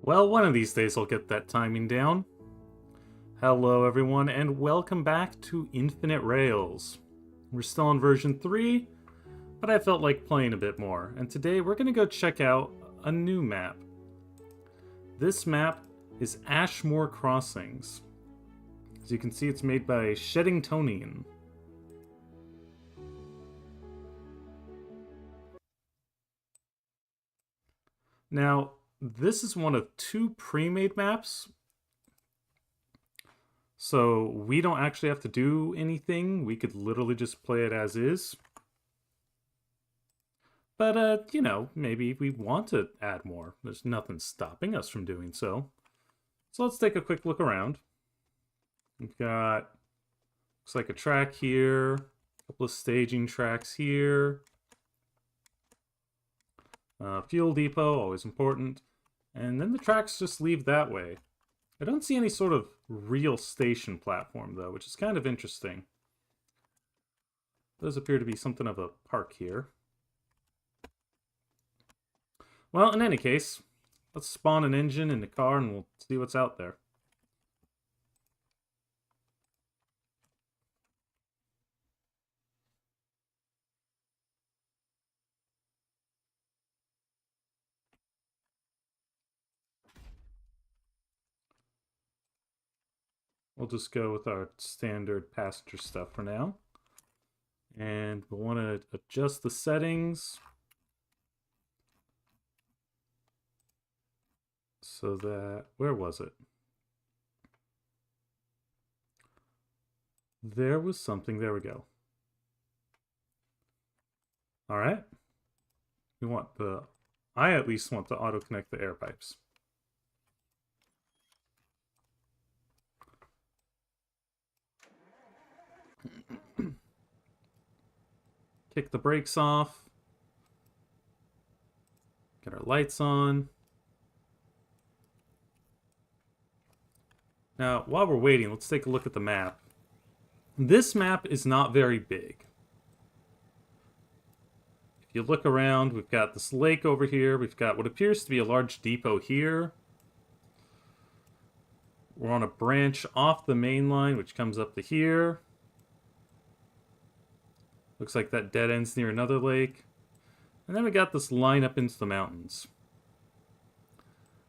Well, one of these days I'll get that timing down. Hello everyone, and welcome back to Infinite Rails. We're still on version 3, but I felt like playing a bit more, and today we're going to go check out a new map. This map is Ashmore Crossings. As you can see, it's made by Sheddingtonian. Now, this is one of two pre-made maps, so we don't actually have to do anything. We could literally just play it as is. But, you know, maybe we want to add more. There's nothing stopping us from doing so. So let's take a quick look around. We've got, looks like a track here, a couple of staging tracks here. Fuel depot, always important. And then the tracks just leave that way. I don't see any sort of real station platform, though, which is kind of interesting. Does appear to be something of a park here. Well, in any case, let's spawn an engine in the car and we'll see what's out there. We'll just go with our standard passenger stuff for now. And we'll want to adjust the settings so that, where was it? There was something, there we go. All right. We want I at least want to auto connect the air pipes. Kick the brakes off. Get our lights on. Now, while we're waiting, let's take a look at the map. This map is not very big. If you look around, we've got this lake over here. We've got what appears to be a large depot here. We're on a branch off the main line, which comes up to here. Looks like that dead ends near another lake. And then we got this line up into the mountains.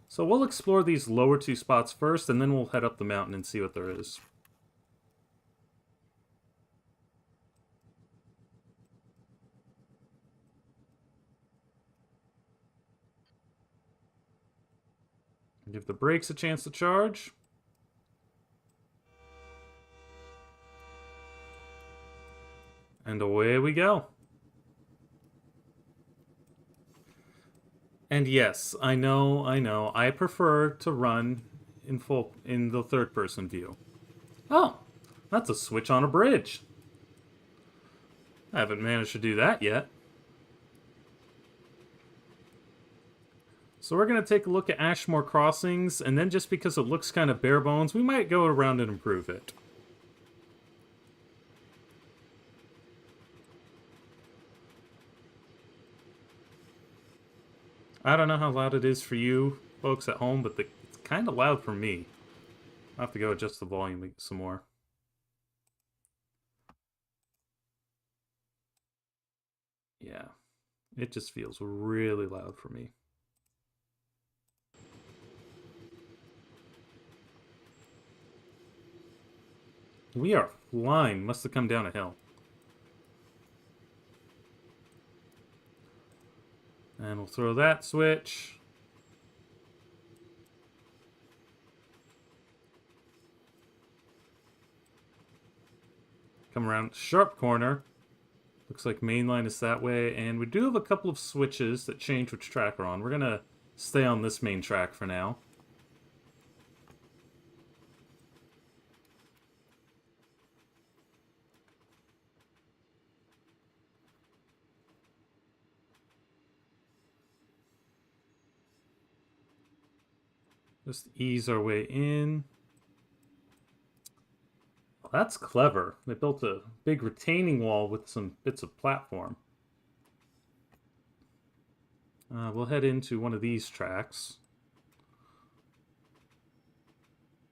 So we'll explore these lower two spots first, and then we'll head up the mountain and see what there is. Give the brakes a chance to charge. And away we go. And yes, I know, I prefer to run in the third-person view. Oh, that's a switch on a bridge. I haven't managed to do that yet. So we're going to take a look at Ashmore Crossings, and then just because it looks kind of bare bones, we might go around and improve it. I don't know how loud it is for you folks at home, but it's kind of loud for me. I'll have to go adjust the volume some more. Yeah, it just feels really loud for me. We are flying. Must have come down a hill. And we'll throw that switch. Come around sharp corner. Looks like mainline is that way. And we do have a couple of switches that change which track we're on. We're going to stay on this main track for now. Just ease our way in. Well, that's clever. They built a big retaining wall with some bits of platform. We'll head into one of these tracks.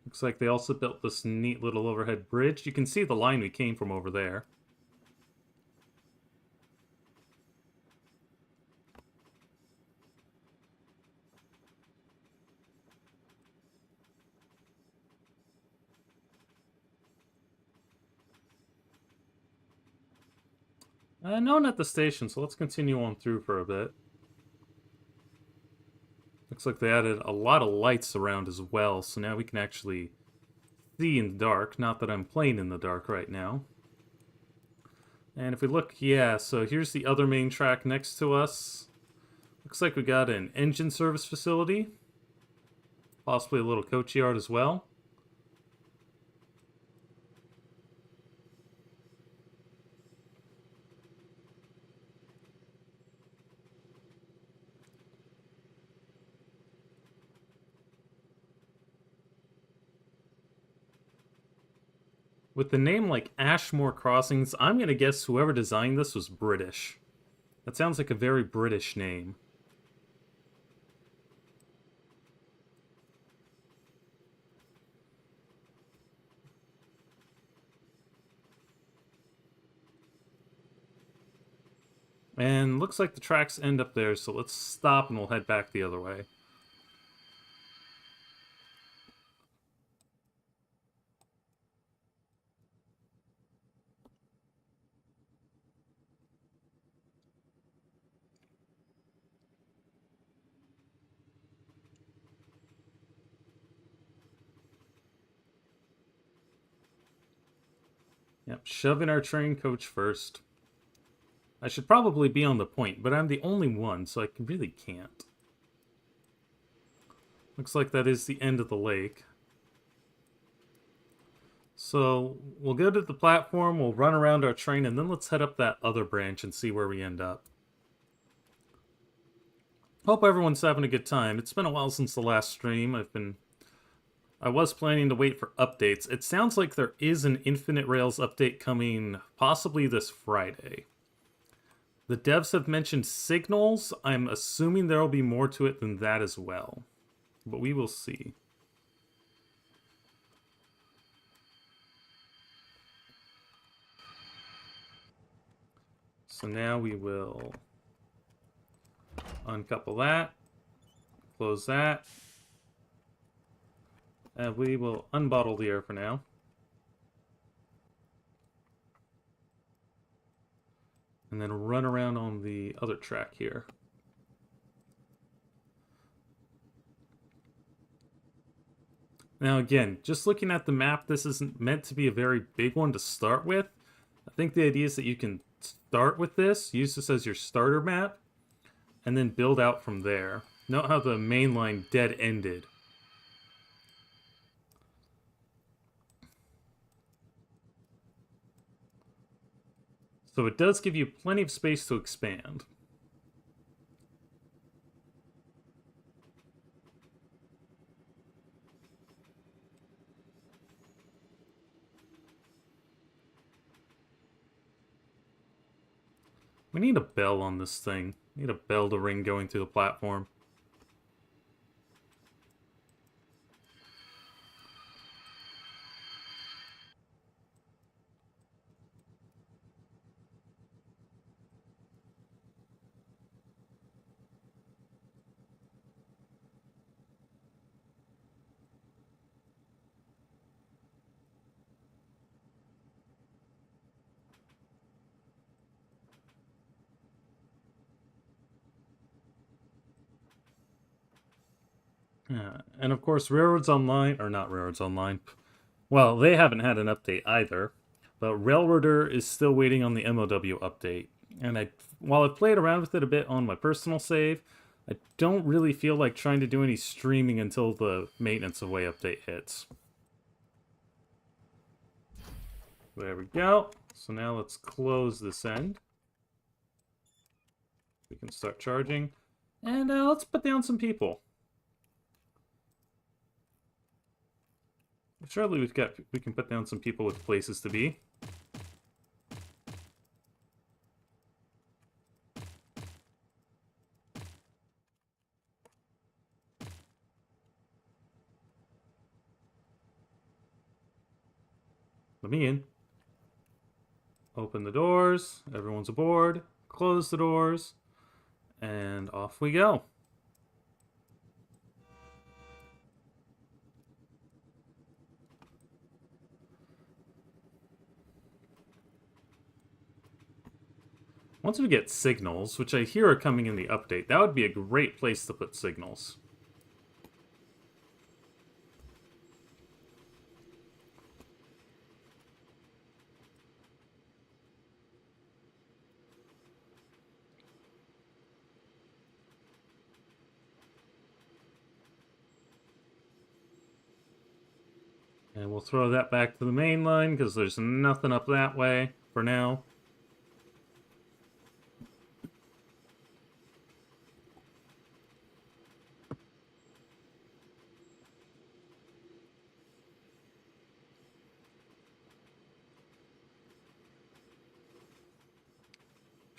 Looks like they also built this neat little overhead bridge. You can see the line we came from over there. No one at the station, so let's continue on through for a bit. Looks like they added a lot of lights around as well, so now we can actually see in the dark. Not that I'm playing in the dark right now. And if we look, yeah, so here's the other main track next to us. Looks like we got an engine service facility. Possibly a little coach yard as well. With the name like Ashmore Crossings, I'm going to guess whoever designed this was British. That sounds like a very British name. And looks like the tracks end up there, so let's stop and we'll head back the other way. Yep, shoving our train coach first. I should probably be on the point, but I'm the only one, so I really can't. Looks like that is the end of the lake. So we'll go to the platform, we'll run around our train, and then let's head up that other branch and see where we end up. Hope everyone's having a good time. It's been a while since the last stream. I was planning to wait for updates. It sounds like there is an Infinite Rails update coming possibly this Friday. The devs have mentioned signals. I'm assuming there will be more to it than that as well. But we will see. So now we will uncouple that, close that, and we will unbottle the air for now. And then run around on the other track here. Now again, just looking at the map, this isn't meant to be a very big one to start with. I think the idea is that you can start with this, use this as your starter map, and then build out from there. Note how the main line dead-ended. So it does give you plenty of space to expand. We need a bell on this thing. We need a bell to ring going through the platform. Yeah, and of course, Railroads Online, or not Railroads Online, well, they haven't had an update either, but Railroader is still waiting on the MOW update. And while I've played around with it a bit on my personal save, I don't really feel like trying to do any streaming until the Maintenance Away update hits. There we go. So now let's close this end. We can start charging. And let's put down some people. Surely we can put down some people with places to be. Let me in. Open the doors. Everyone's aboard. Close the doors. And off we go. Once we get signals, which I hear are coming in the update, that would be a great place to put signals. And we'll throw that back to the main line because there's nothing up that way for now.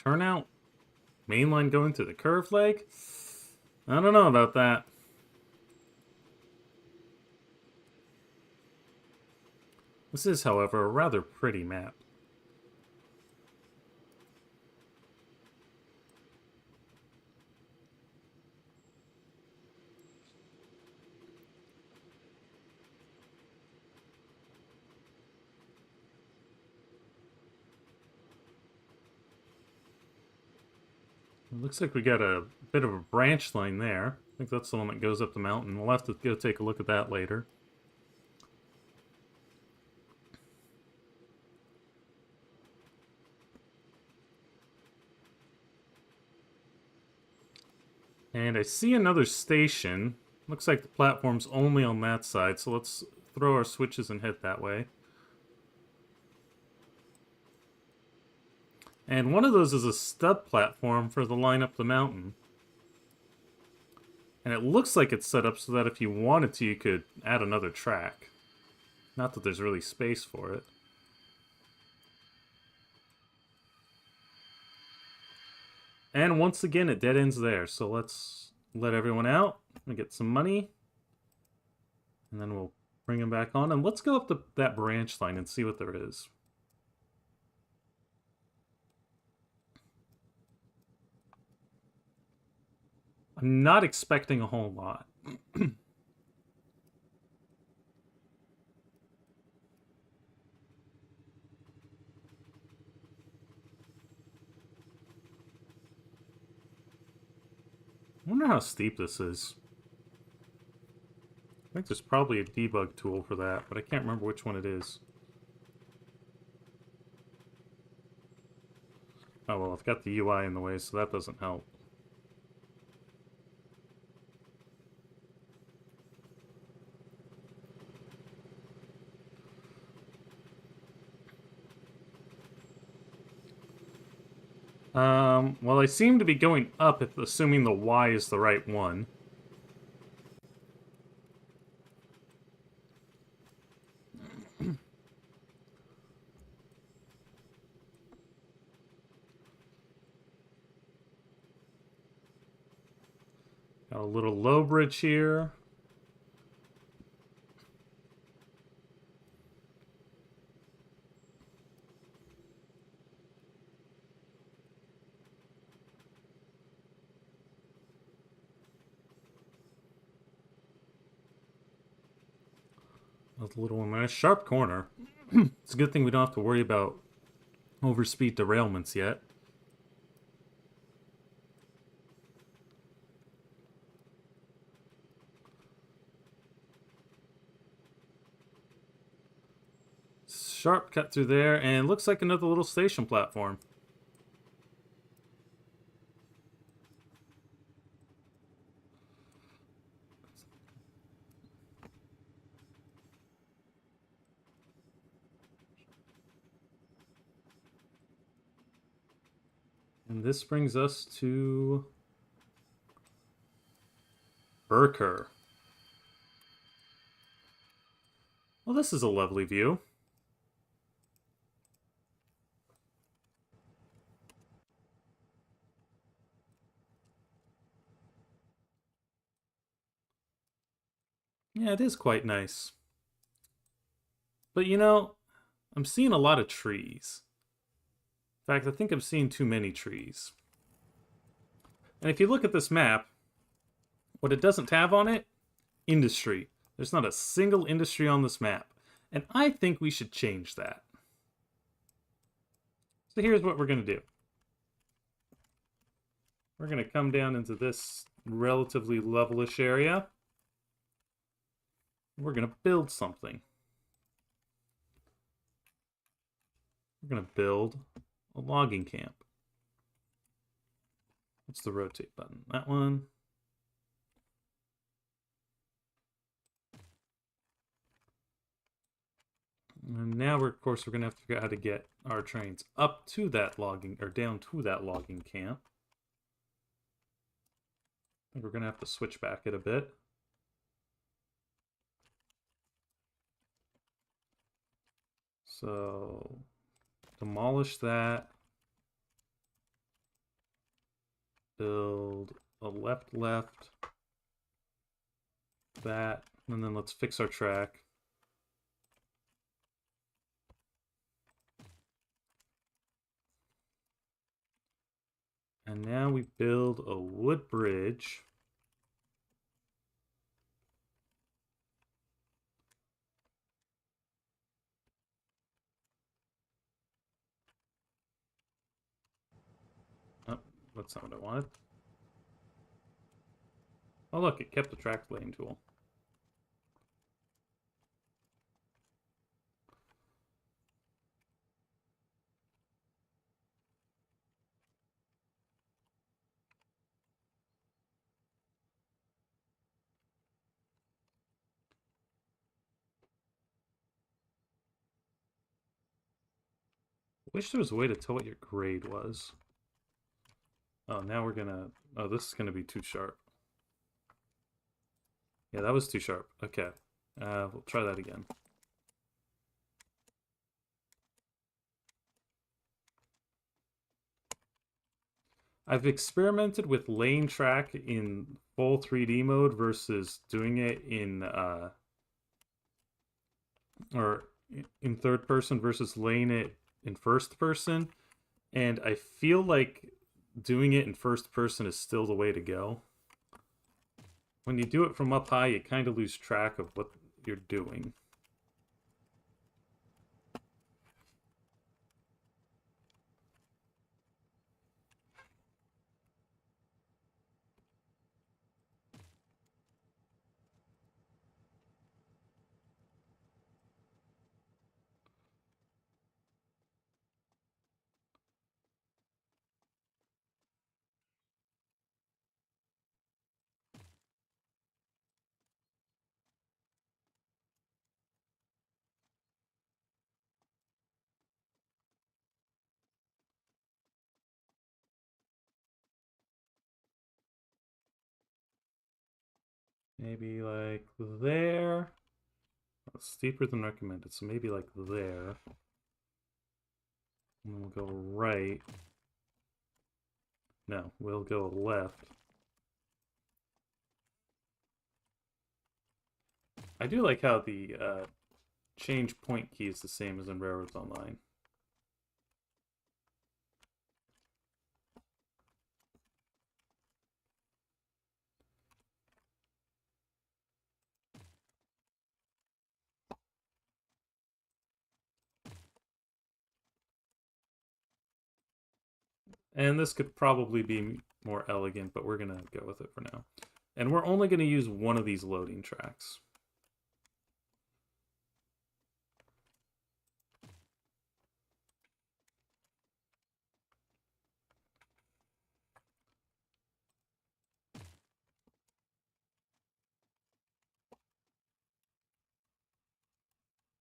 Turnout? Main line going through the curved leg? I don't know about that. This is, however, a rather pretty map. It looks like we got a bit of a branch line there. I think that's the one that goes up the mountain. We'll have to go take a look at that later. And I see another station. Looks like the platform's only on that side, so let's throw our switches and head that way. And one of those is a stub platform for the line up the mountain. And it looks like it's set up so that if you wanted to, you could add another track. Not that there's really space for it. And once again, it dead ends there. So let's let everyone out and get some money. And then we'll bring them back on. And let's go up that branch line and see what there is. I'm not expecting a whole lot. I wonder how steep this is. I think there's probably a debug tool for that, but I can't remember which one it is. Oh well, I've got the UI in the way, so that doesn't help. Well, I seem to be going up, assuming the Y is the right one. Got a little low bridge here. That's a little one there. Sharp corner. It's a good thing we don't have to worry about overspeed derailments yet. Sharp cut through there, and looks like another little station platform. And this brings us to Burker. Well, this is a lovely view. Yeah, it is quite nice. But you know, I'm seeing a lot of trees. In fact, I think I'm seeing too many trees. And if you look at this map, what it doesn't have on it, industry. There's not a single industry on this map. And I think we should change that. So here's what we're going to do. We're going to come down into this relatively levelish area. We're going to build something. We're going to build a logging camp. What's the rotate button? That one. And now we're, of course, we're going to have to figure out how to get our trains up to that logging, or down to that logging camp. I think we're going to have to switch back it a bit. So, demolish that. Build a left, that, and then let's fix our track. And now we build a wood bridge. Oh, that's not what I wanted. Oh look, it kept the track laying tool. Wish there was a way to tell what your grade was. Oh, now we're gonna... Oh, this is gonna be too sharp. Yeah, that was too sharp. Okay. We'll try that again. I've experimented with lane track in full 3D mode versus doing it in or in third person versus laying it in first person, and I feel like doing it in first person is still the way to go. When you do it from up high, you kind of lose track of what you're doing. Maybe like there. Oh, steeper than recommended, so maybe like there. And then we'll go right. No, we'll go left. I do like how the change point key is the same as in Railroads Online. And this could probably be more elegant, but we're going to go with it for now. And we're only going to use one of these loading tracks.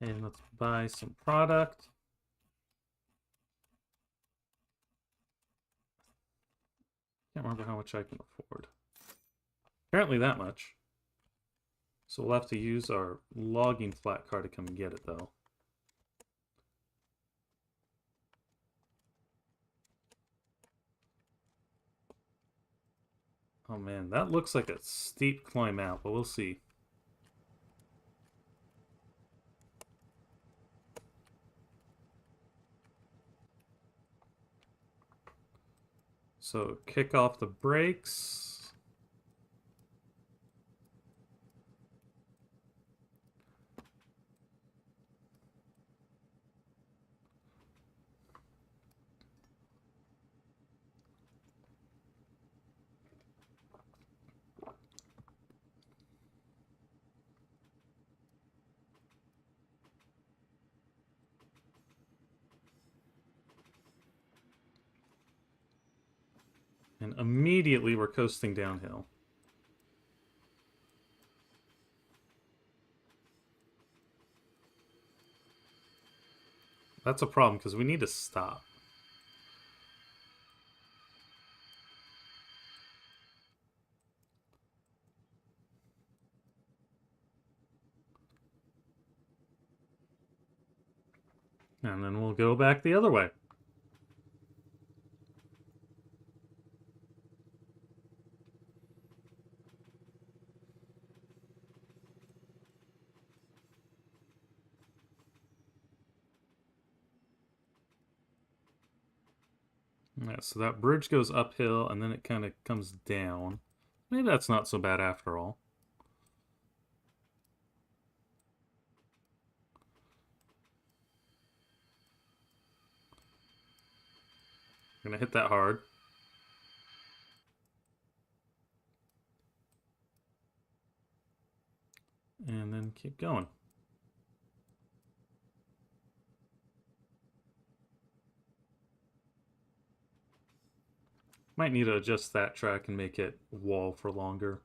And let's buy some product. Can't remember how much I can afford. Apparently that much. So we'll have to use our logging flat car to come and get it, though. Oh man, that looks like a steep climb out, but we'll see. So kick off the brakes. And immediately we're coasting downhill. That's a problem because we need to stop. And then we'll go back the other way. Yeah, so that bridge goes uphill and then it kind of comes down. Maybe that's not so bad after all. I'm gonna hit that hard. And then keep going. Might need to adjust that track and make it wall for longer.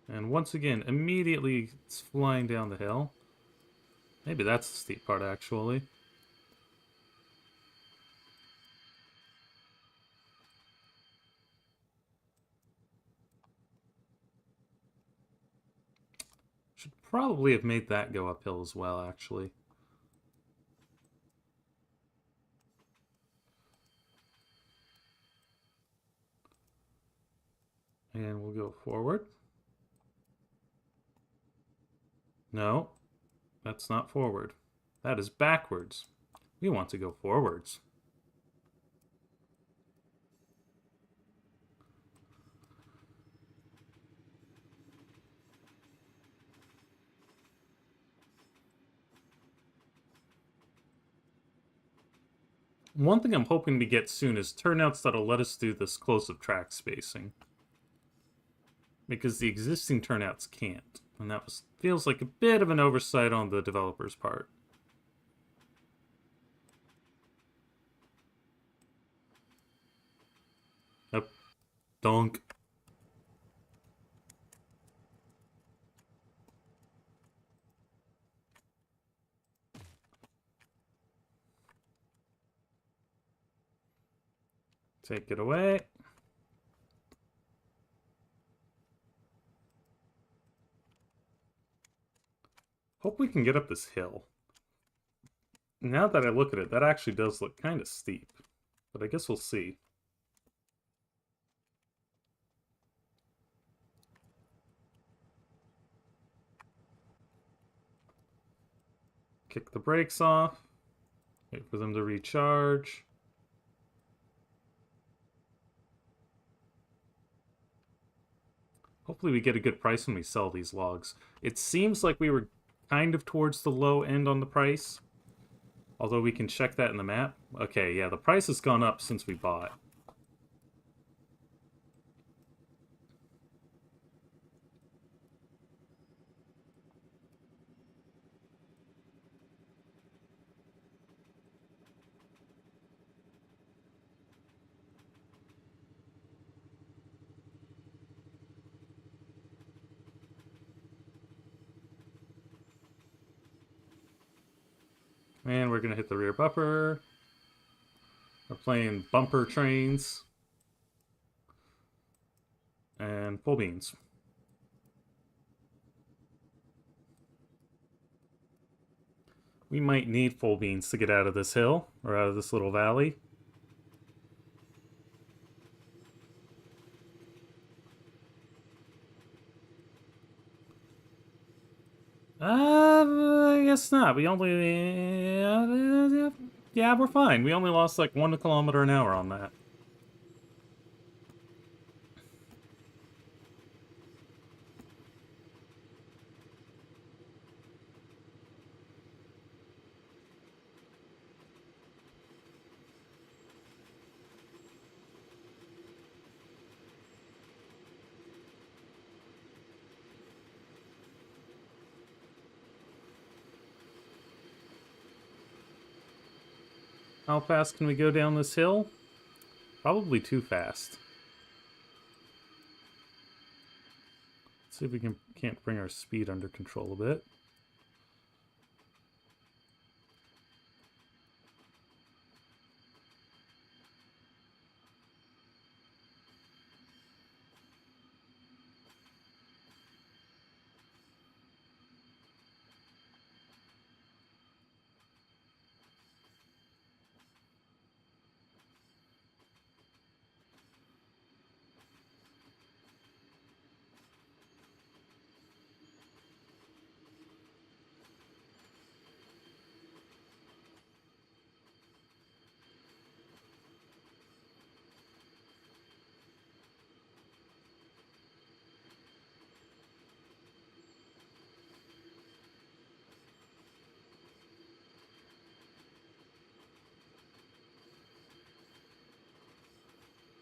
And once again, immediately it's flying down the hill. Maybe that's the steep part, actually. Should probably have made that go uphill as well, actually. And we'll go forward. No, that's not forward. That is backwards. We want to go forwards. One thing I'm hoping to get soon is turnouts that'll let us do this close-up track spacing. Because the existing turnouts can't. And that feels like a bit of an oversight on the developer's part. Up. Donk. Take it away. Hope we can get up this hill. Now that I look at it, that actually does look kind of steep. But I guess we'll see. Kick the brakes off. Wait for them to recharge. Hopefully we get a good price when we sell these logs. It seems like we were kind of towards the low end on the price. Although we can check that in the map. Okay, yeah, the price has gone up since we bought. And we're going to hit the rear bumper. We're playing bumper trains. And full beans. We might need full beans to get out of this hill, or out of this little valley. guess not. We only... yeah, we're fine. We only lost like 1 kilometer an hour on that. How fast can we go down this hill? Probably too fast. Let's see if we can't bring our speed under control a bit.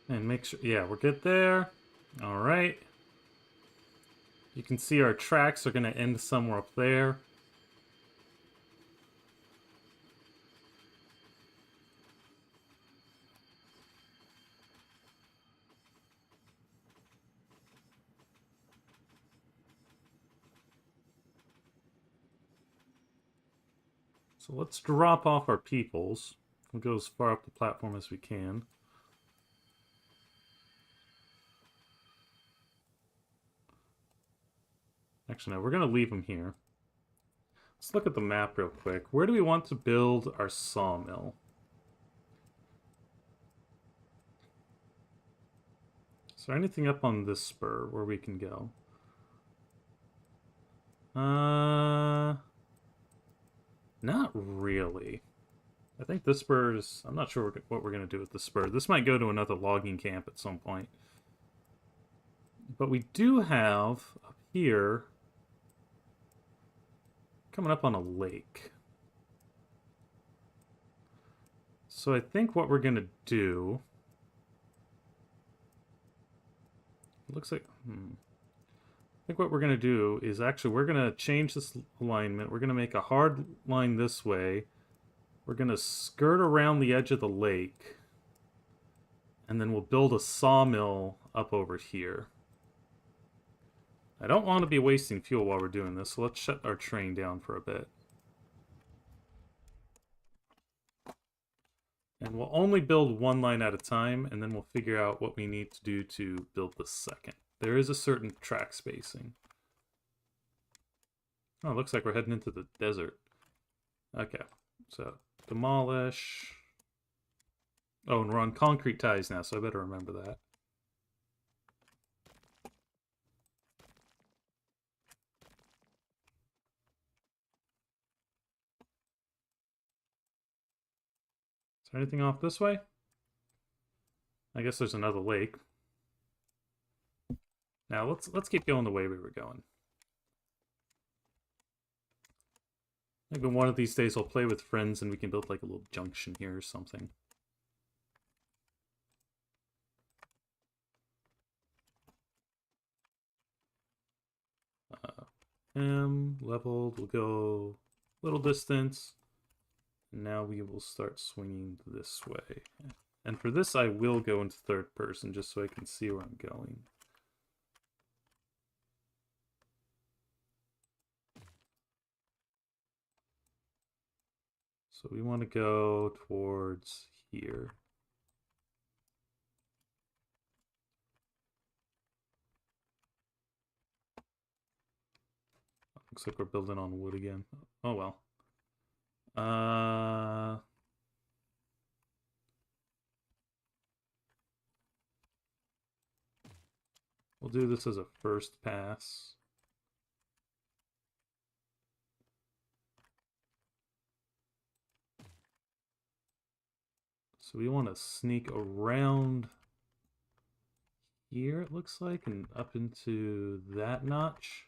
And make sure, yeah, we're good there. All right. You can see our tracks are going to end somewhere up there. So let's drop off our peoples. We'll go as far up the platform as we can. Actually, no, we're going to leave them here. Let's look at the map real quick. Where do we want to build our sawmill? Is there anything up on this spur where we can go? Not really. I think this spur is... I'm not sure what we're going to do with the spur. This might go to another logging camp at some point. But we do have, up here, coming up on a lake. So I think what we're going to do... It looks like... I think what we're going to do is actually we're going to change this alignment. We're going to make a hard line this way. We're going to skirt around the edge of the lake. And then we'll build a sawmill up over here. I don't want to be wasting fuel while we're doing this, so let's shut our train down for a bit. And we'll only build one line at a time, and then we'll figure out what we need to do to build the second. There is a certain track spacing. Oh, it looks like we're heading into the desert. Okay, so demolish. Oh, and we're on concrete ties now, so I better remember that. Is there anything off this way? I guess there's another lake. Now let's keep going the way we were going. Maybe one of these days I'll play with friends and we can build like a little junction here or something. Leveled, we'll go a little distance. Now we will start swinging this way. And for this I will go into third person just so I can see where I'm going. So we want to go towards here. Looks like we're building on wood again. Oh well. We'll do this as a first pass. So we want to sneak around here, it looks like, and up into that notch.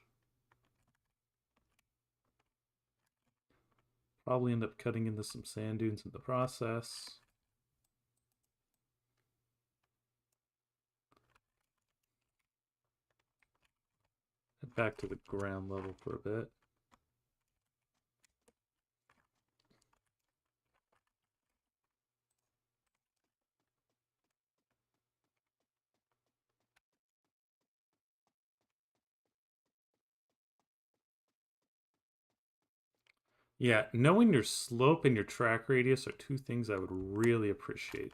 Probably end up cutting into some sand dunes in the process. Head back to the ground level for a bit. Yeah, knowing your slope and your track radius are two things I would really appreciate.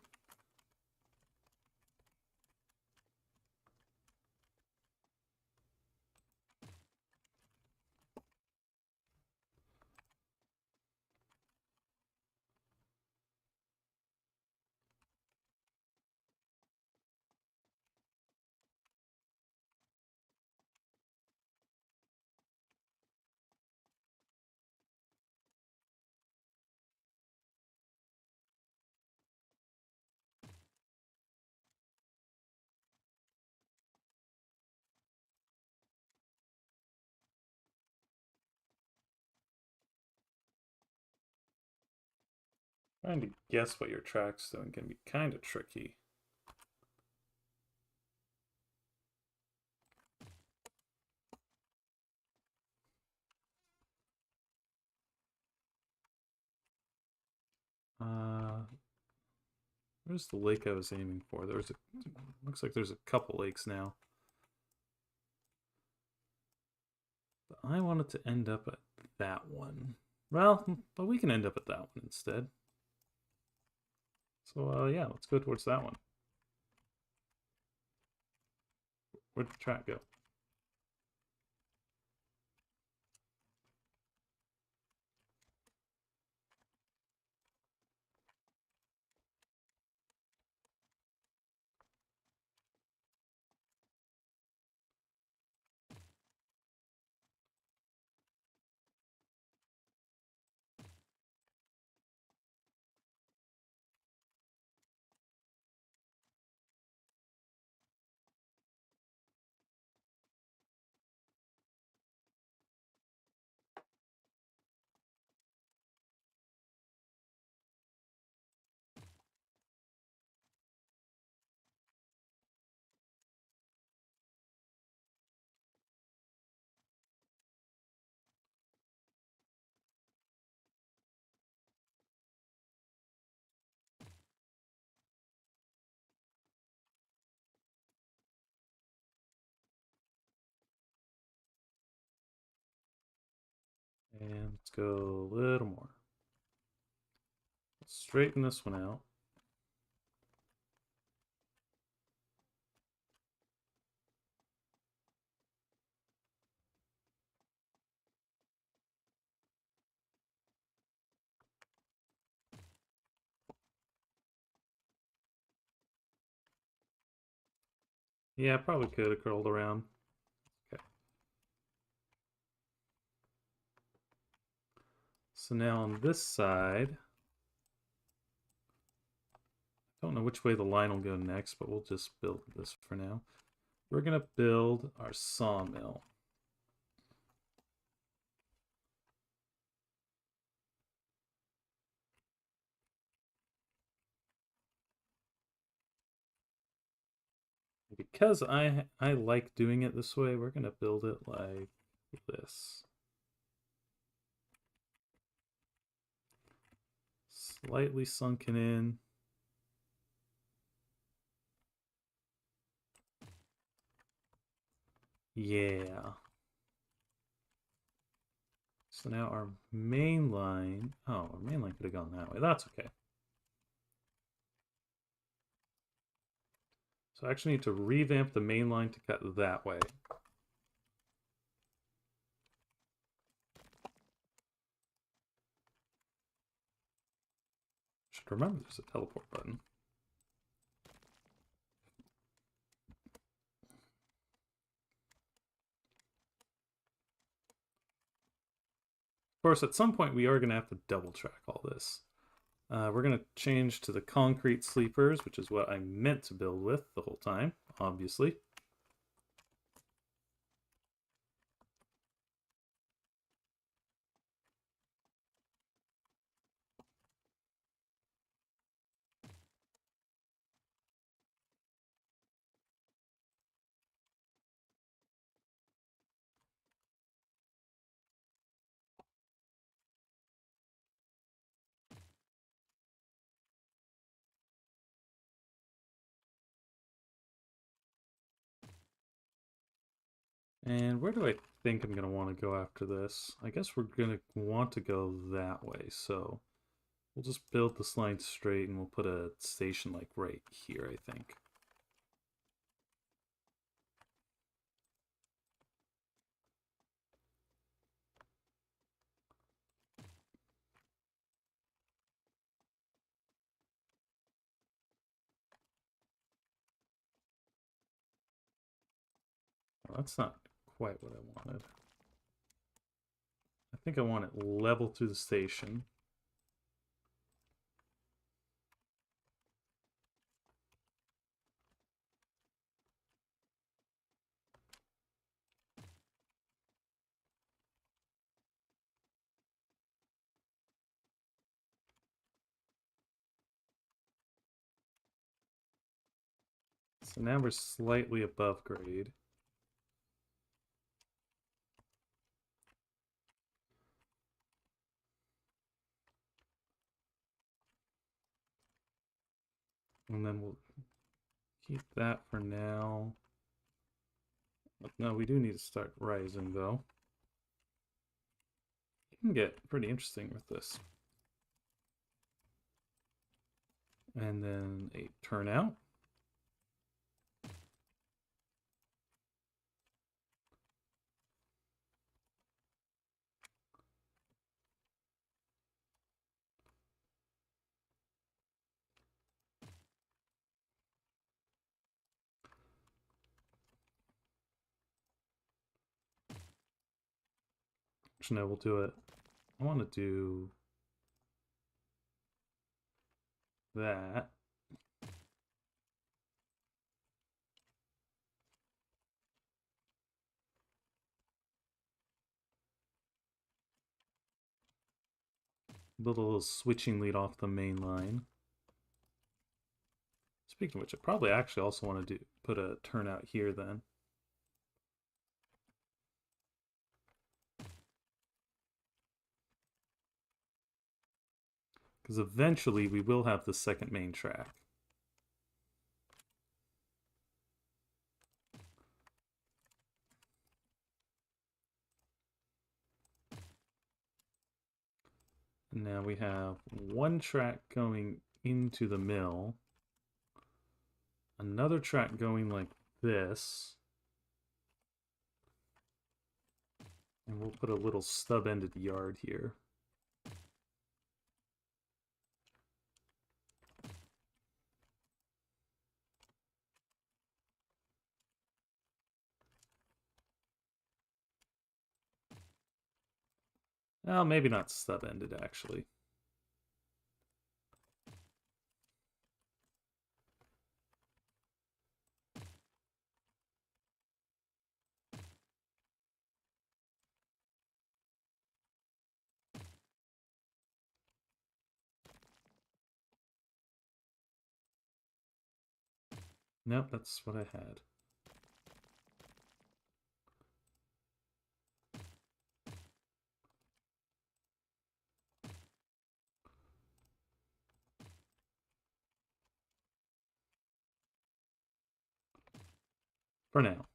Trying to guess what your track's doing can be kind of tricky. Where's the lake I was aiming for? There's a looks like there's a couple lakes now. But I wanted to end up at that one. Well, but we can end up at that one instead. So yeah, let's go towards that one. Where'd the track go? And let's go a little more. Let's straighten this one out. Yeah, probably could have curled around. Okay. So now on this side, I don't know which way the line will go next, but we'll just build this for now. We're going to build our sawmill. Because I like doing it this way, we're going to build it like this. Slightly sunken in. Yeah. So now our main line, oh, our main line could have gone that way. That's okay. So I actually need to revamp the main line to cut that way. Should remember there's a teleport button. Of course, at some point we are going to have to double track all this. We're going to change to the concrete sleepers, which is what I meant to build with the whole time, obviously. And where do I think I'm going to want to go after this? I guess we're going to want to go that way, so we'll just build this line straight and we'll put a station like right here, I think. Well, that's not quite what I wanted. I think I want it level through the station. So now we're slightly above grade. And then we'll keep that for now. But no, we do need to start rising, though. It can get pretty interesting with this. And then a turnout. Actually, no, we'll do it. I want to do that. Build a little switching lead off the main line. Speaking of which, I probably actually also want to put a turnout here then. Because eventually we will have the second main track. And now we have one track going into the mill. Another track going like this. And we'll put a little stub-ended yard here. Well, maybe not stub-ended, actually. Nope, that's what I had. For now.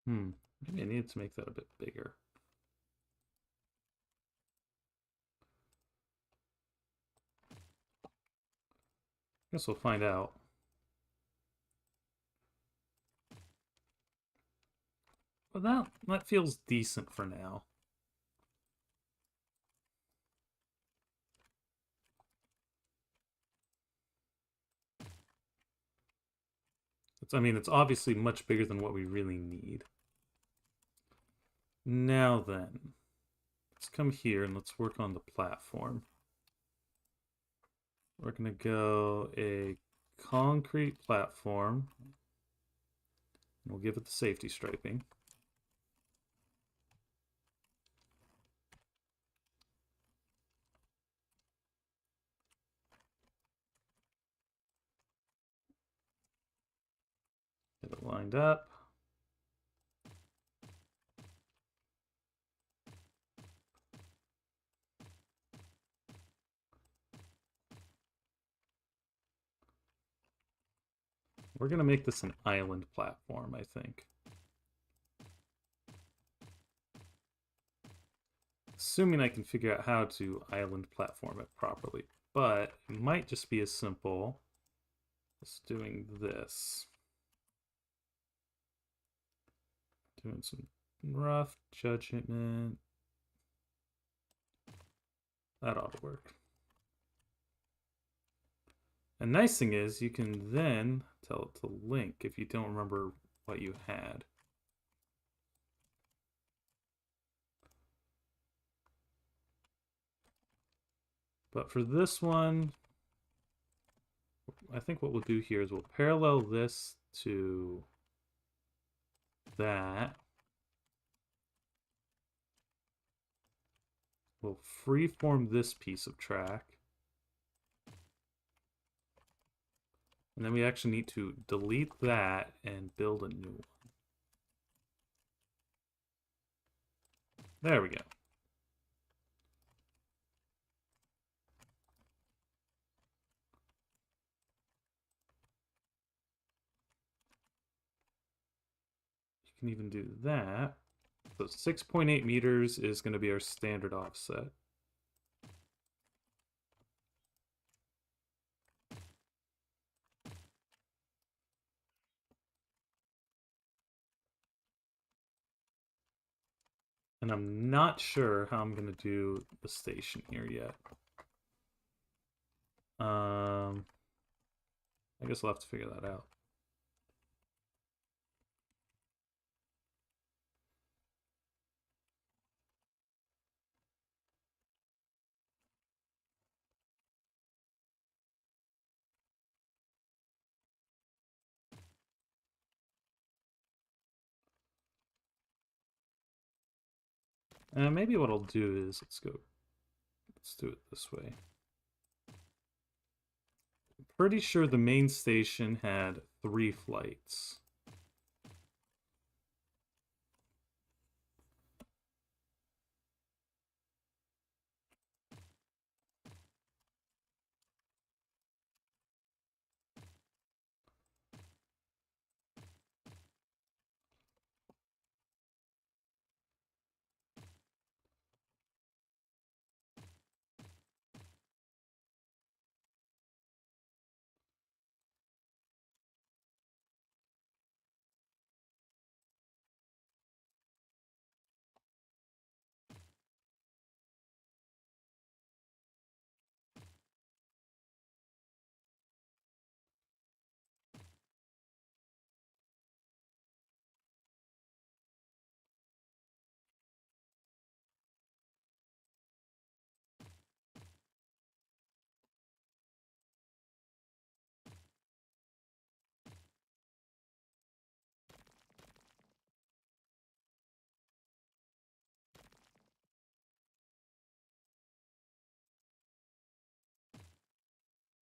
Maybe I need to make that a bit bigger. Guess we'll find out. But that feels decent for now. I mean, it's obviously much bigger than what we really need. Now then, let's come here and let's work on the platform. We're going to go a concrete platform. And we'll give it the safety striping. Get it lined up. We're going to make this an island platform, I think. Assuming I can figure out how to island platform it properly. But it might just be as simple as doing this. Doing some rough judgment. That ought to work. And nice thing is, you can then tell it to link if you don't remember what you had. But for this one, I think what we'll do here is we'll parallel this to that. We'll freeform this piece of track. And then we actually need to delete that and build a new one. There we go. You can even do that. So 6.8 meters is going to be our standard offset. And I'm not sure how I'm going to do the station here yet. I guess we'll have to figure that out. Maybe what I'll do is let's do it this way. I'm pretty sure the main station had 3 flights.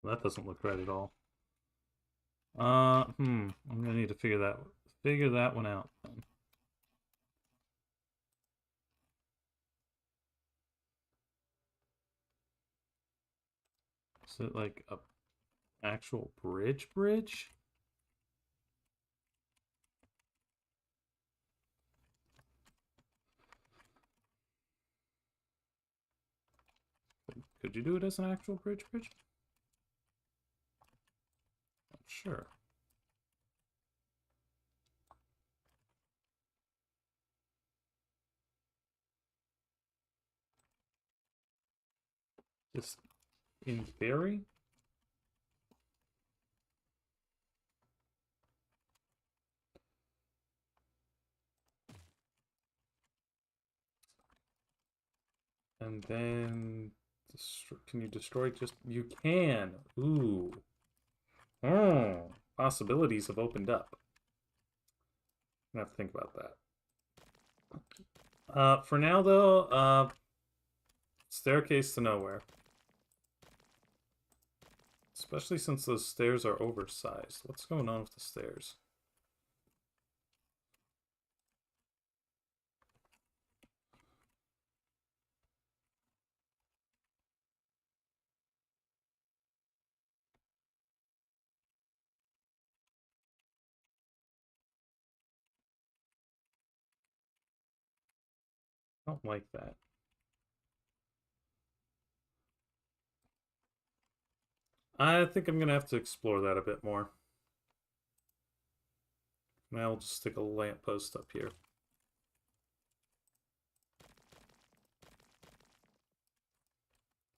That doesn't look right at all. I'm gonna need to figure that one out then. Is it like a actual bridge? Could you do it as an actual bridge? Sure. Just in theory. And then, can you destroy just... You can! Ooh. Oh, possibilities have opened up. I'm gonna have to think about that. For now, though, staircase to nowhere. Especially since those stairs are oversized. What's going on with the stairs? I don't like that. I think I'm gonna have to explore that a bit more. Now I'll just stick a lamppost up here.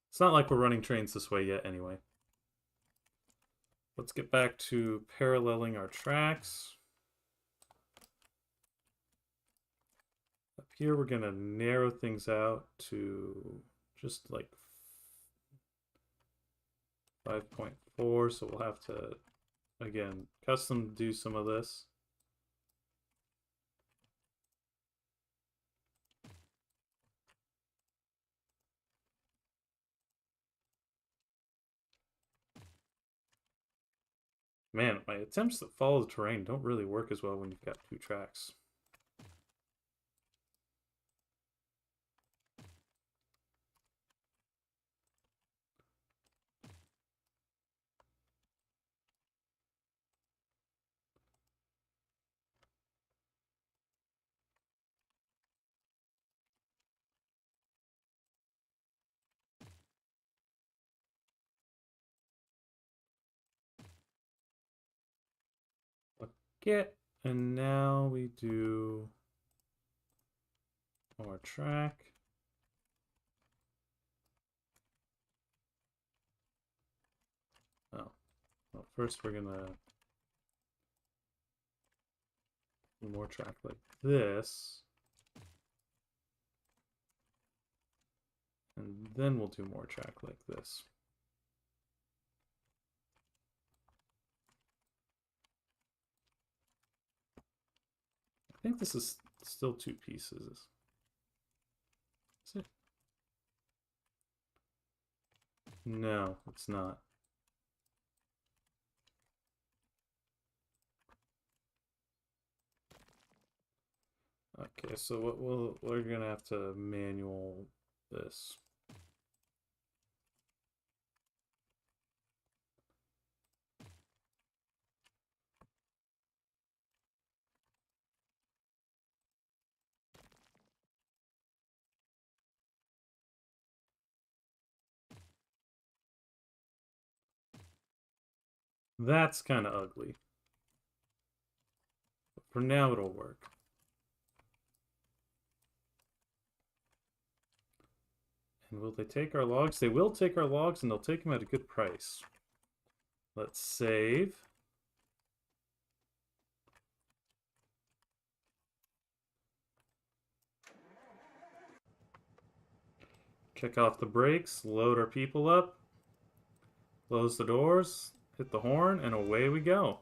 It's not like we're running trains this way yet anyway. Let's get back to paralleling our tracks. Up here we're gonna narrow things out to just like 5.4, so we'll have to, again, custom do some of this. Man, my attempts to follow the terrain don't really work as well when you've got two tracks. Get, and now we do our track. Oh, well, first we're gonna do more track like this, and then we'll do more track like this. I think this is still two pieces. Is it? No, it's not. Okay, so we're gonna have to manual this. That's kind of ugly. But for now, it'll work. And will they take our logs? They will take our logs, and they'll take them at a good price. Let's save. Check off the brakes, load our people up, close the doors, hit the horn, and away we go.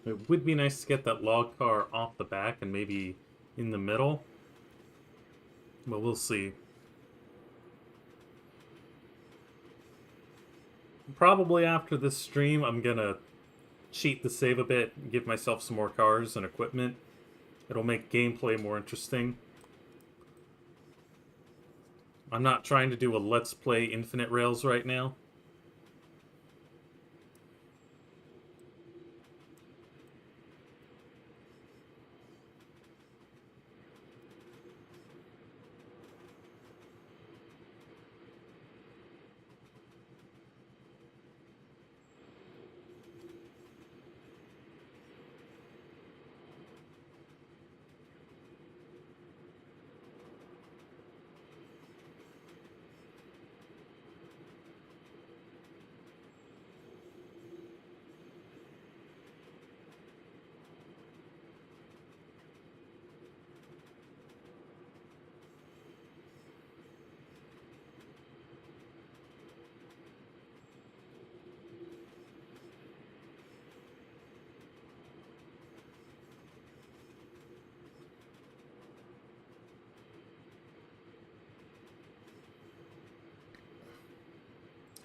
It would be nice to get that log car off the back and maybe in the middle, but we'll see. Probably after this stream, I'm gonna cheat the save a bit and give myself some more cars and equipment. It'll make gameplay more interesting. I'm not trying to do a Let's Play Infinite Rails right now.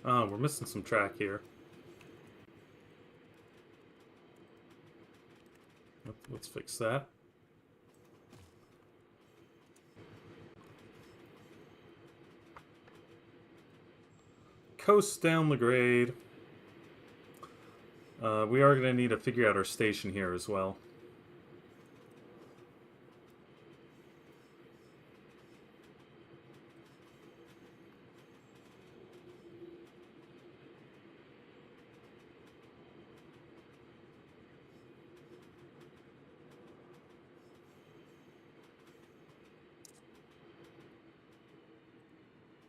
Oh, we're missing some track here. Let's fix that. Coast down the grade. We are going to need to figure out our station here as well.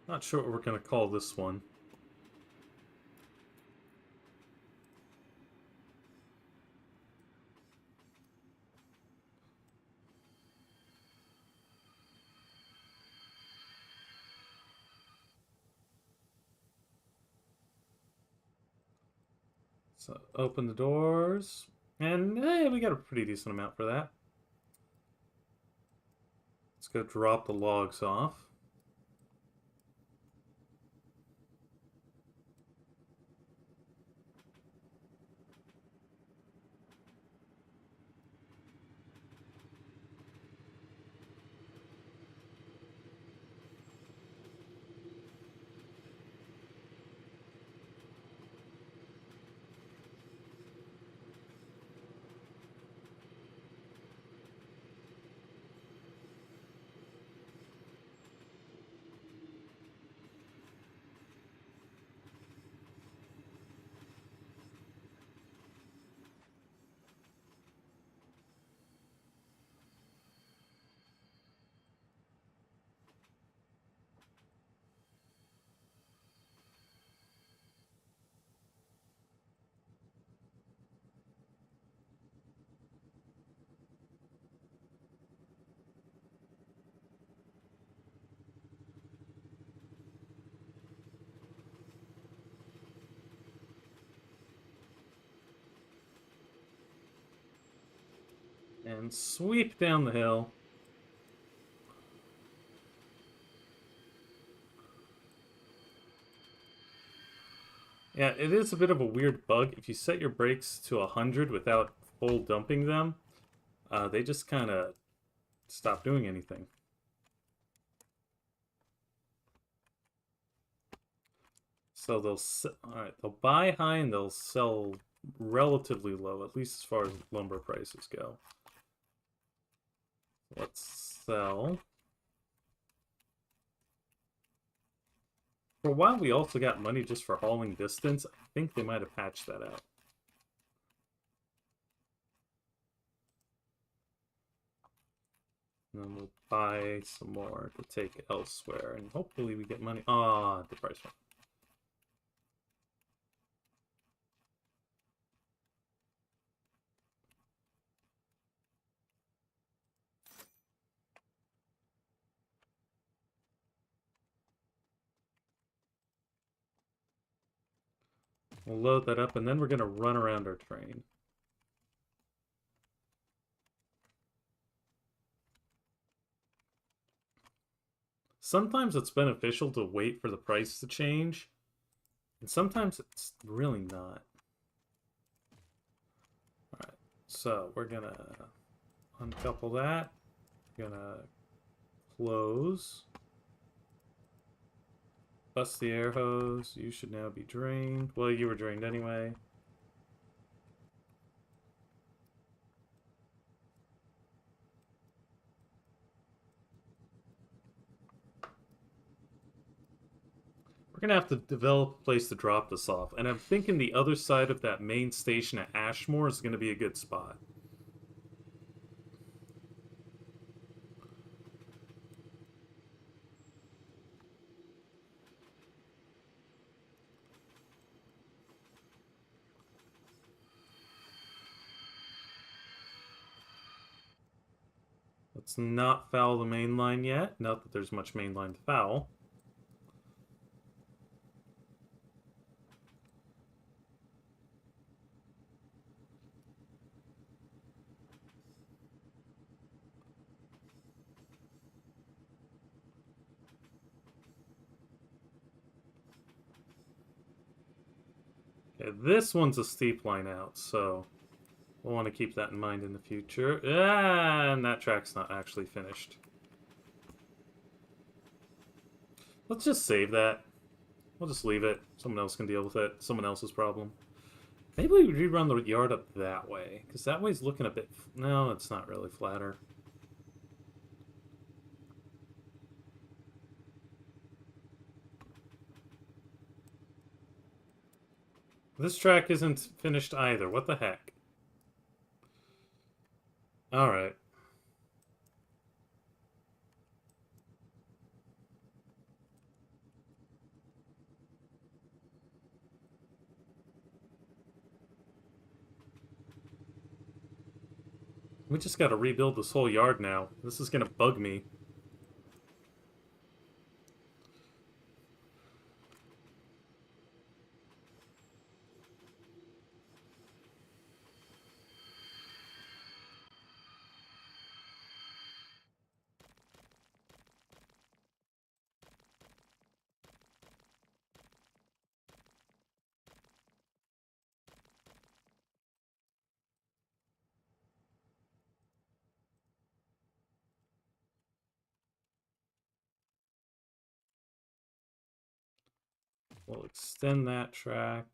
Not sure what we're going to call this one. So open the doors, and hey, we got a pretty decent amount for that. Let's go drop the logs off. And sweep down the hill. Yeah, it is a bit of a weird bug. If you set your brakes to 100 without full dumping them, they just kind of stop doing anything. So they'll buy high and they'll sell relatively low, at least as far as lumber prices go. Let's sell. For a while, we also got money just for hauling distance. I think they might have patched that out. And then we'll buy some more to take elsewhere, and hopefully we get money. Ah, the price went. We'll load that up, and then we're going to run around our train. Sometimes it's beneficial to wait for the price to change, and sometimes it's really not. Alright, so we're going to uncouple that. Going to close. Bust the air hose. You should now be drained. Well, you were drained anyway. We're gonna have to develop a place to drop this off, and I'm thinking the other side of that main station at Ashmore is gonna be a good spot. Let's not foul the main line yet. Not that there's much main line to foul. Okay, this one's a steep line out, so we'll want to keep that in mind in the future. And that track's not actually finished. Let's just save that. We'll just leave it. Someone else can deal with it. Someone else's problem. Maybe we rerun the yard up that way, because that way's looking a bit... No, it's not really flatter. This track isn't finished either. What the heck? Alright. We just gotta rebuild this whole yard now. This is gonna bug me. We'll extend that track.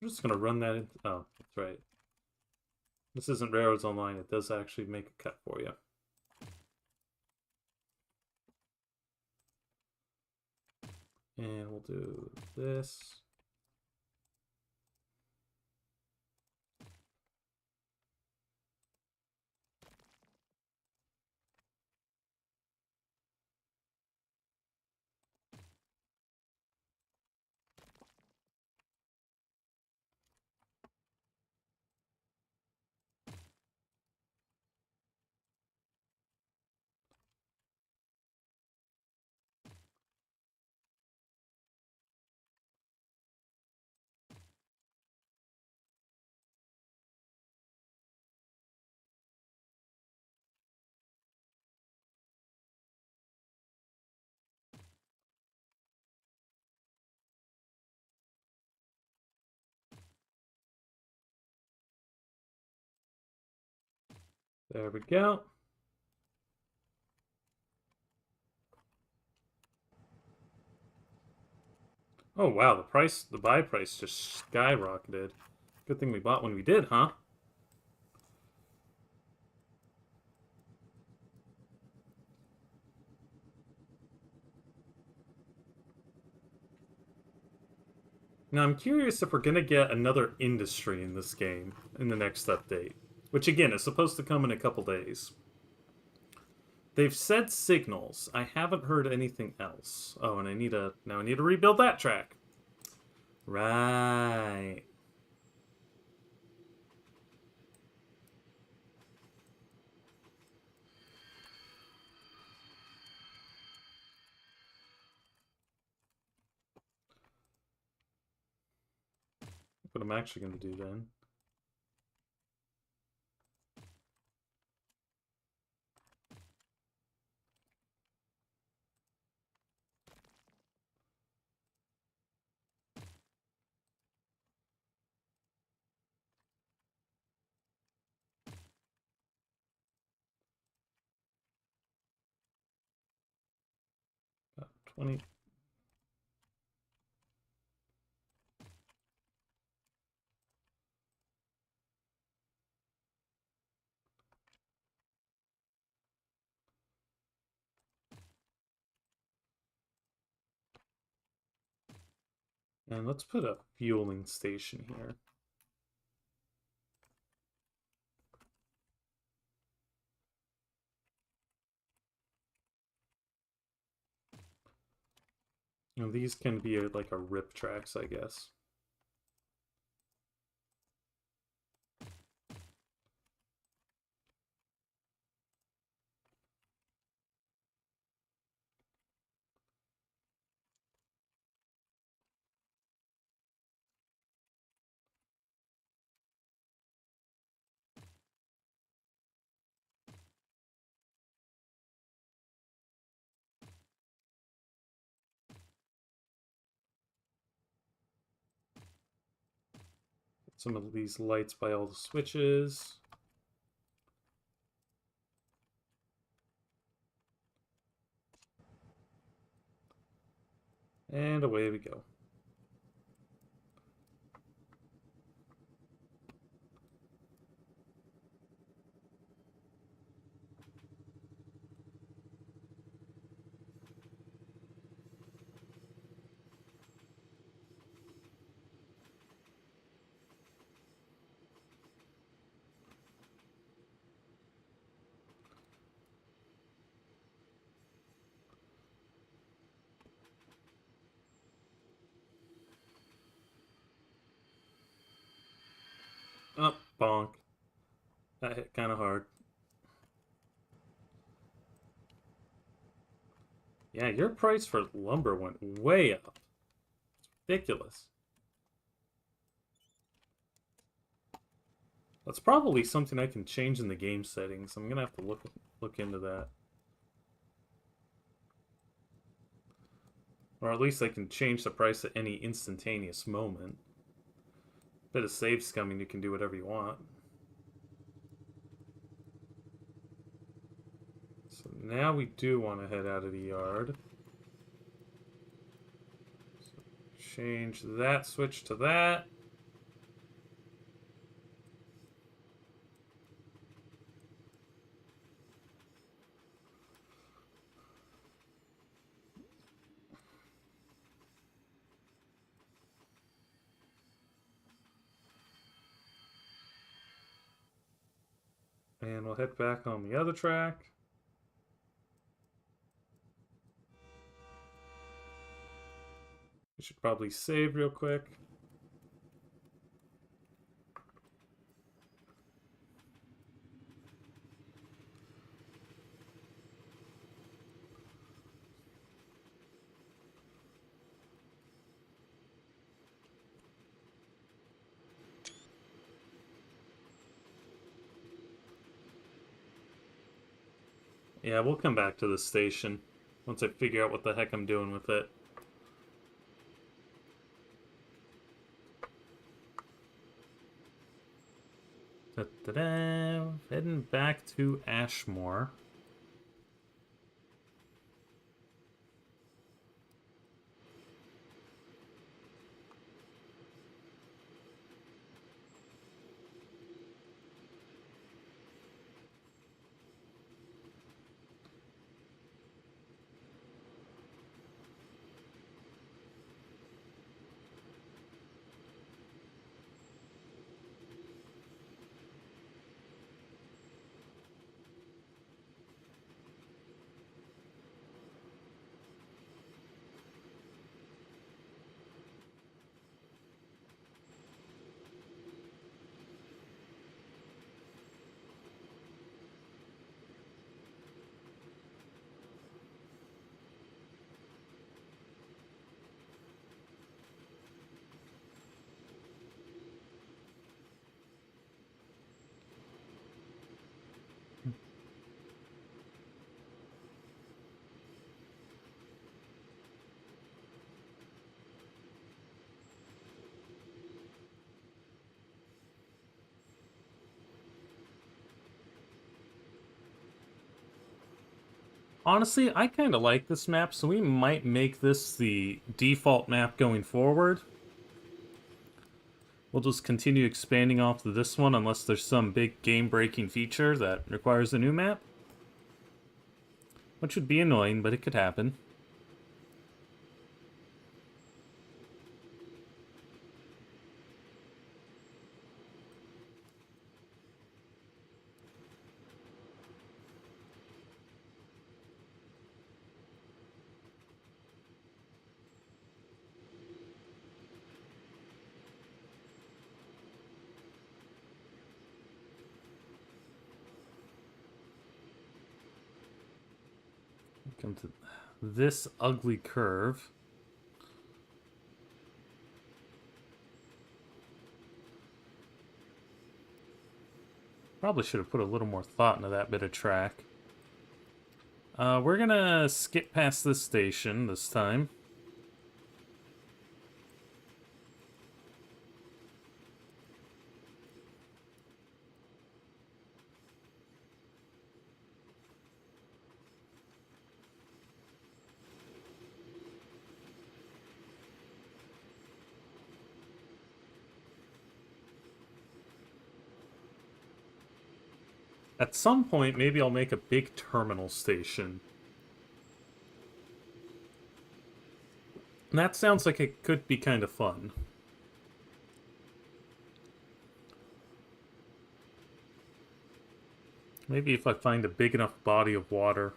I'm just gonna run that in. Oh, that's right. This isn't Railroads Online. It does actually make a cut for you. And we'll do this. There we go. Oh wow, the buy price just skyrocketed. Good thing we bought when we did, huh? Now I'm curious if we're gonna get another industry in this game in the next update. Which again is supposed to come in a couple days. They've said signals. I haven't heard anything else. Oh, and I need to rebuild that track. Right. What I'm actually going to do then. About 20. And let's put a fueling station here. You know, these can be like a rip tracks, I guess. some of these lights by all the switches. And away we go. Oh, bonk. That hit kind of hard. Yeah, your price for lumber went way up. It's ridiculous. That's probably something I can change in the game settings. I'm gonna have to look into that. Or at least I can change the price at any instantaneous moment. Bit of save scumming, you can do whatever you want. So now we do want to head out of the yard. So change that switch to that. And we'll head back on the other track. We should probably save real quick. Yeah, we'll come back to the station once I figure out what the heck I'm doing with it. Da-da-da. Heading back to Ashmore. Honestly, I kind of like this map, so we might make this the default map going forward. We'll just continue expanding off of this one unless there's some big game-breaking feature that requires a new map. Which would be annoying, but it could happen. Come to this ugly curve. Probably should have put a little more thought into that bit of track. We're gonna skip past this station this time. At some point, maybe I'll make a big terminal station. And that sounds like it could be kind of fun. Maybe if I find a big enough body of water.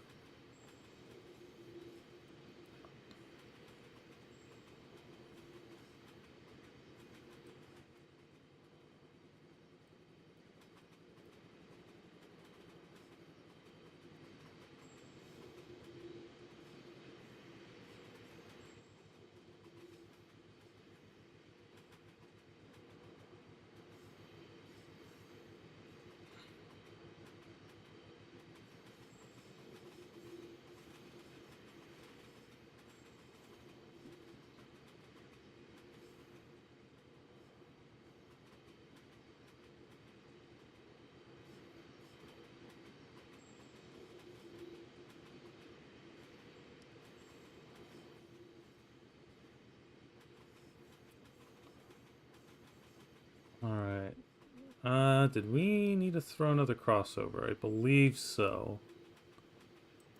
Alright. Did we need to throw another crossover? I believe so.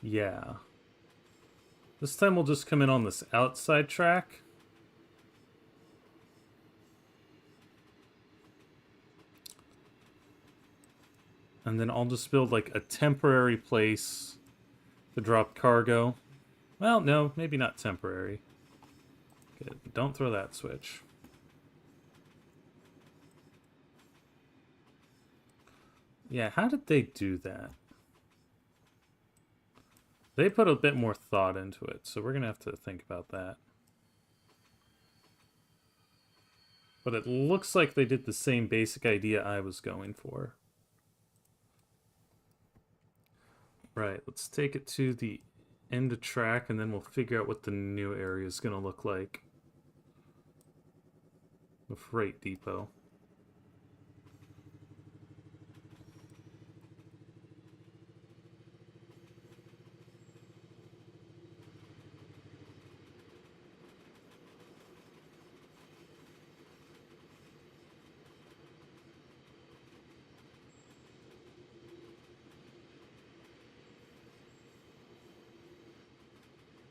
Yeah. This time we'll just come in on this outside track. And then I'll just build like a temporary place to drop cargo. Well, no, maybe not temporary. Good. Don't throw that switch. Yeah, how did they do that? They put a bit more thought into it, so we're going to have to think about that. But it looks like they did the same basic idea I was going for. Right, let's take it to the end of track, and then we'll figure out what the new area is going to look like. The freight depot.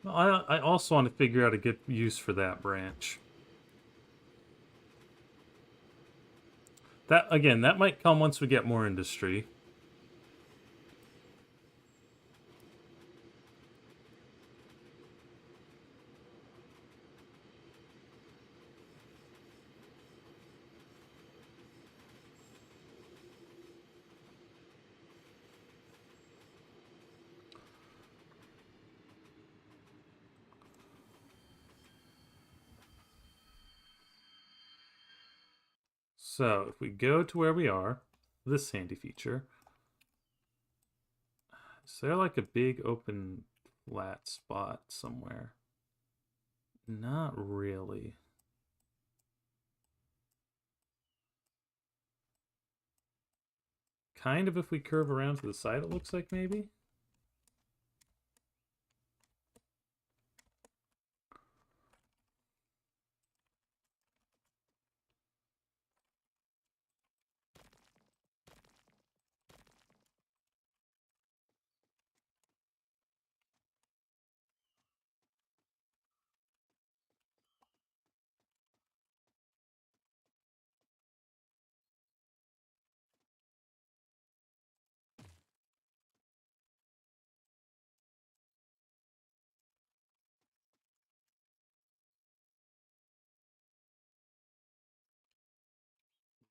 I also want to figure out a good use for that branch. That, again, that might come once we get more industry. So, if we go to where we are, this handy feature, is there like a big open flat spot somewhere? Not really. Kind of if we curve around to the side, it looks like maybe.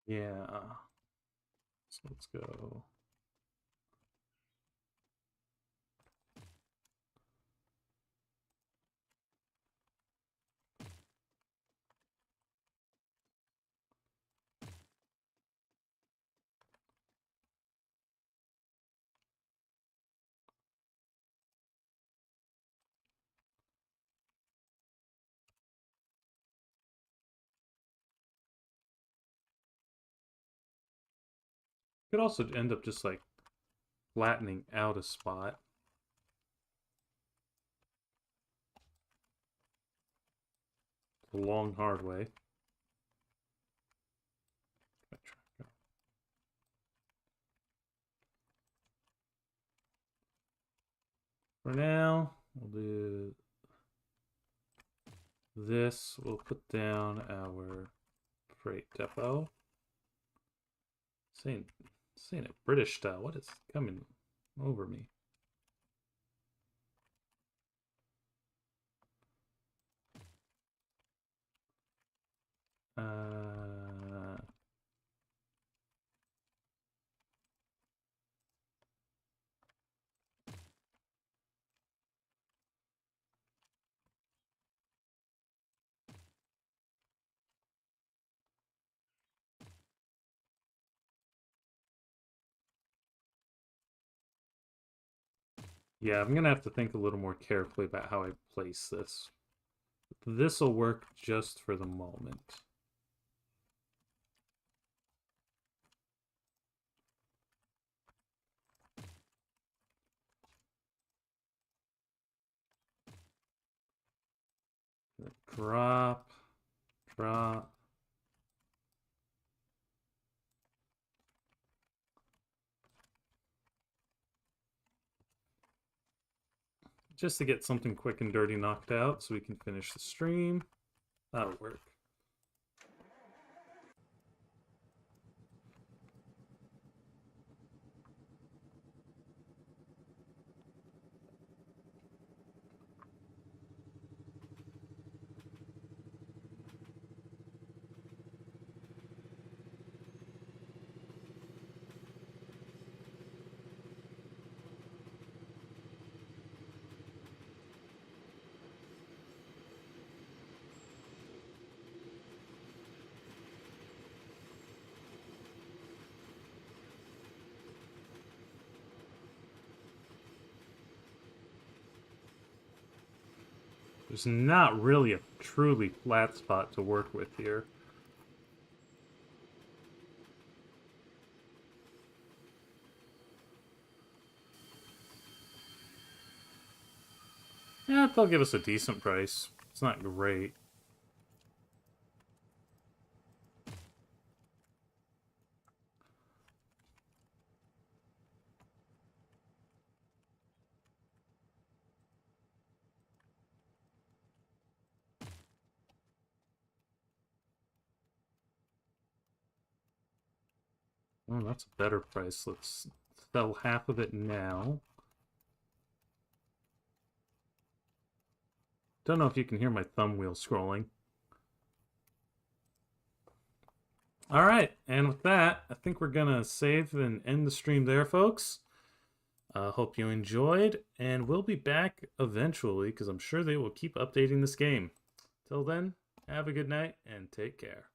Yeah. So let's go. Could also end up just like flattening out a spot. The long, hard way. For now, we'll do this. We'll put down our freight depot. Saying it British style. What is coming over me? Yeah, I'm gonna have to think a little more carefully about how I place this. This'll work just for the moment. Drop, drop. Just to get something quick and dirty knocked out so we can finish the stream. That'll work. There's not really a truly flat spot to work with here. Yeah, they'll give us a decent price. It's not great. Oh, that's a better price. Let's sell half of it now. Don't know if you can hear my thumb wheel scrolling. All right, and with that, I think we're gonna save and end the stream there, folks. Hope you enjoyed, and we'll be back eventually because I'm sure they will keep updating this game. Till then, have a good night and take care.